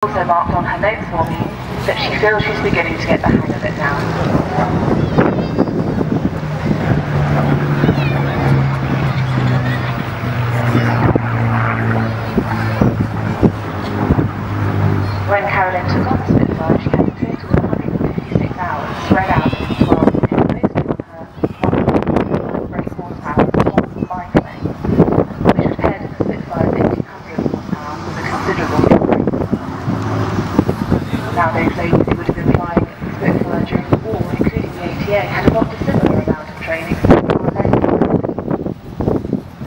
Also marked on her notes for me that she feels she's beginning to get the hang of it now. When Carolyn took on the Spitfire, she had a total of 156 hours spread out into 12 minutes, mostly on her 1.4 brake horsepower constant biplane, which compared to the Spitfire's 1,800 horsepower was a considerable increase. Nowadays ladies who would have been flying the Spitfire during the war, including the ATA, had a not dissimilar amount of training,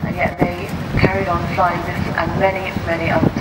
and yet they carried on flying this and many other